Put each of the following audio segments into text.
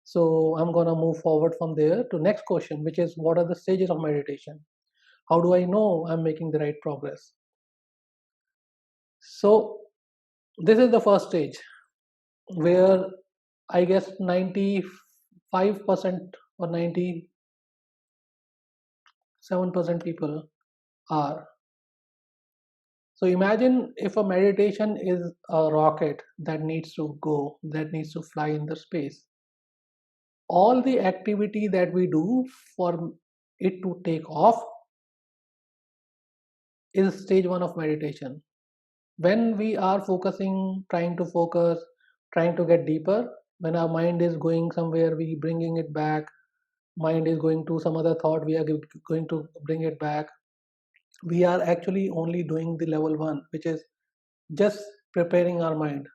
So I'm gonna move forward from there to next question, which is what are the stages of meditation? How do I know I'm making the right progress? So this is the first stage where I guess 95% or 97% people are. So imagine if a meditation is a rocket that needs to go, that needs to fly in the space. All the activity that we do for it to take off is stage one of meditation. When we are focusing, trying to focus, trying to get deeper, when our mind is going somewhere, we bringing it back. Mind is going to some other thought, we are going to bring it back. We are actually only doing the level one, which is just preparing our mind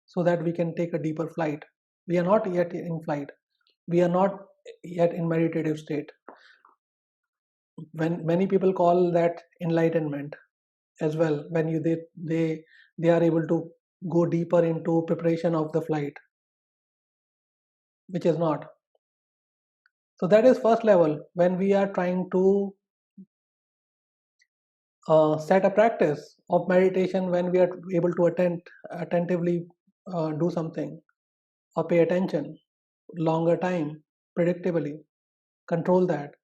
so that we can take a deeper flight. We are not yet in flight. We are not yet in meditative state. When many people call that enlightenment as well, when they are able to go deeper into preparation of the flight, which is not. So that is first level when we are trying to set a practice of meditation, when we are able to attentively do something or pay attention longer time predictably, control that.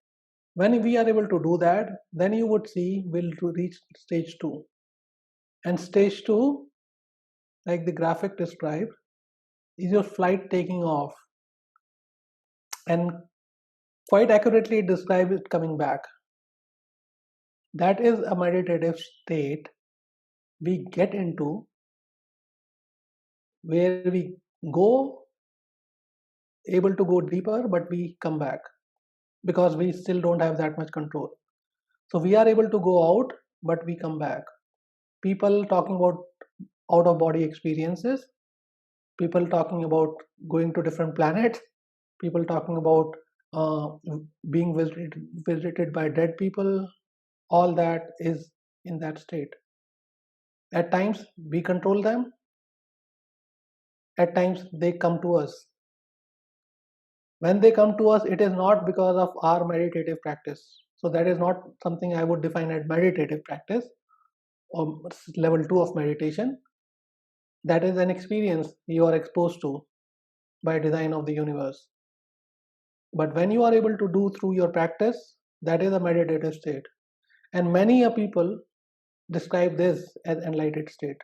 When we are able to do that, then you would see we'll reach stage 2. And stage 2, like the graphic described, is your flight taking off, and quite accurately it describes it coming back. That is a meditative state we get into, where we go able to go deeper, but we come back because we still don't have that much control. So we are able to go out, but we come back. People talking about out of body experiences, people talking about going to different planets, people talking about uh, being visited by dead people. All that is in that state. At times we control them, at times they come to us. When they come to us, it is not because of our meditative practice. So that is not something I would define as meditative practice or level 2 of meditation. That is an experience you are exposed to by design of the universe. But when you are able to do through your practice, that is a meditative state. And many a people describe this as enlightened state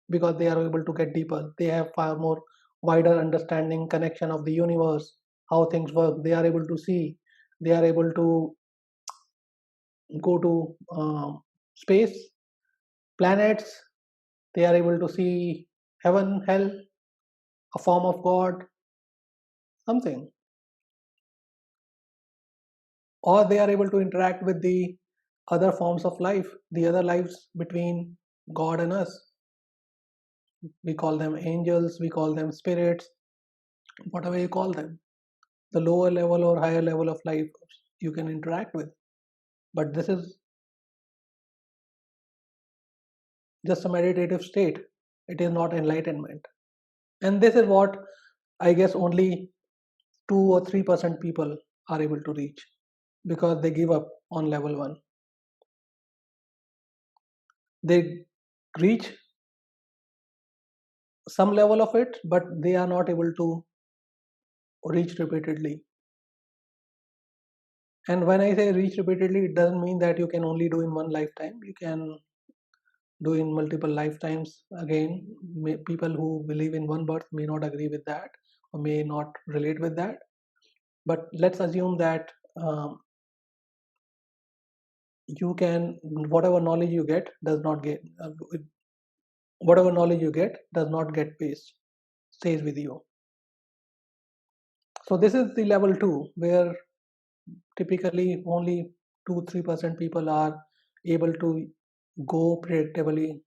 because they are able to get deeper. They have far more wider understanding, connection of the universe, how things work. They are able to see. They are able to go to space, planets. They are able to see heaven, hell, a form of God, something. Or they are able to interact with the other forms of life, the other lives between God and us. We call them angels, we call them spirits, whatever you call them. The lower level or higher level of life you can interact with. But this is just a meditative state. It is not enlightenment. And this is what I guess only 2 or 3% people are able to reach because they give up on level 1. They reach some level of it, but they are not able to reach repeatedly. And when I say reach repeatedly, it doesn't mean that you can only do in one lifetime. You can do in multiple lifetimes. Again, people who believe in one birth may not agree with that or may not relate with that. But let's assume that you can, whatever knowledge you get does not get, whatever knowledge you get does not get waste, stays with you. So this is the level 2 where typically only 2-3% people are able to go predictably.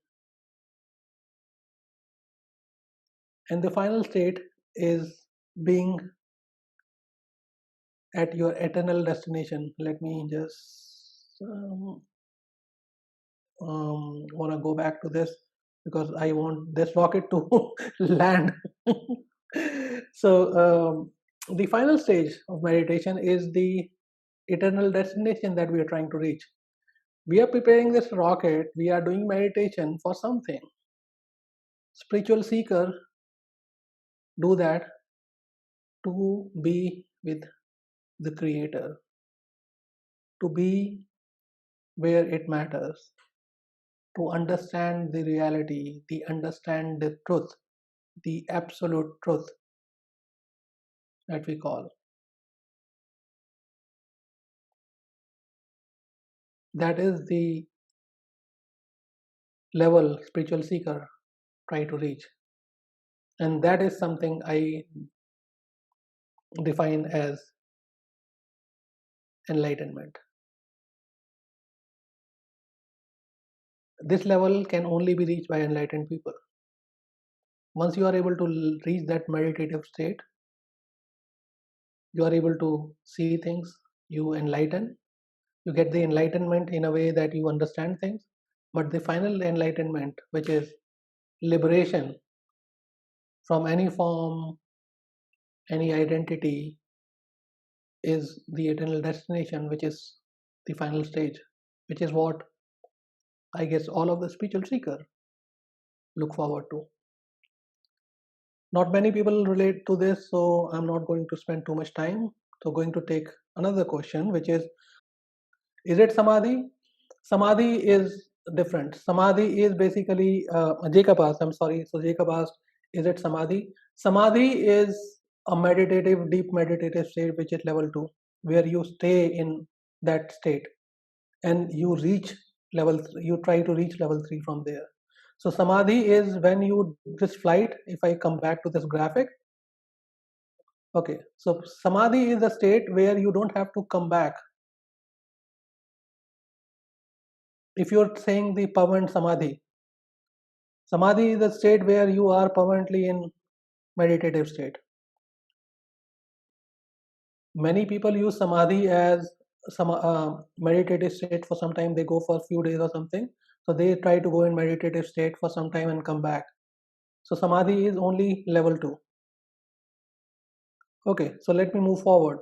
And the final state is being at your eternal destination. Let me just want to go back to this because I want this rocket to land So the final stage of meditation is the eternal destination that we are trying to reach. We are preparing this rocket, we are doing meditation for something. Spiritual seeker do that to be with the creator, to be where it matters, to understand the reality, the understand the truth, the absolute truth that we call. That is the level spiritual seeker try to reach. And that is something I define as enlightenment. This level can only be reached by enlightened people. Once you are able to reach that meditative state, you are able to see things, you enlighten, you get the enlightenment in a way that you understand things. But the final enlightenment, which is liberation from any form, any identity, is the eternal destination, which is the final stage, which is what I guess all of the spiritual seeker look forward to. Not many people relate to this, so I'm not going to spend too much time. So going to take another question, which is it samadhi? Samadhi is different. Samadhi is basically, Jacob asked, I'm sorry. So Jacob asked, is it samadhi? Samadhi is a meditative, deep meditative state, which is level 2, where you stay in that state and you reach level 3, you try to reach level 3 from there. So samadhi is when you, this flight, if I come back to this graphic, okay, so samadhi is a state where you don't have to come back. If you're saying the permanent samadhi, samadhi is a state where you are permanently in meditative state. Many people use samadhi as some meditative state for some time. They go for a few days or something. So they try to go in meditative state for some time and come back. So samadhi is only level 2. Okay, so let me move forward.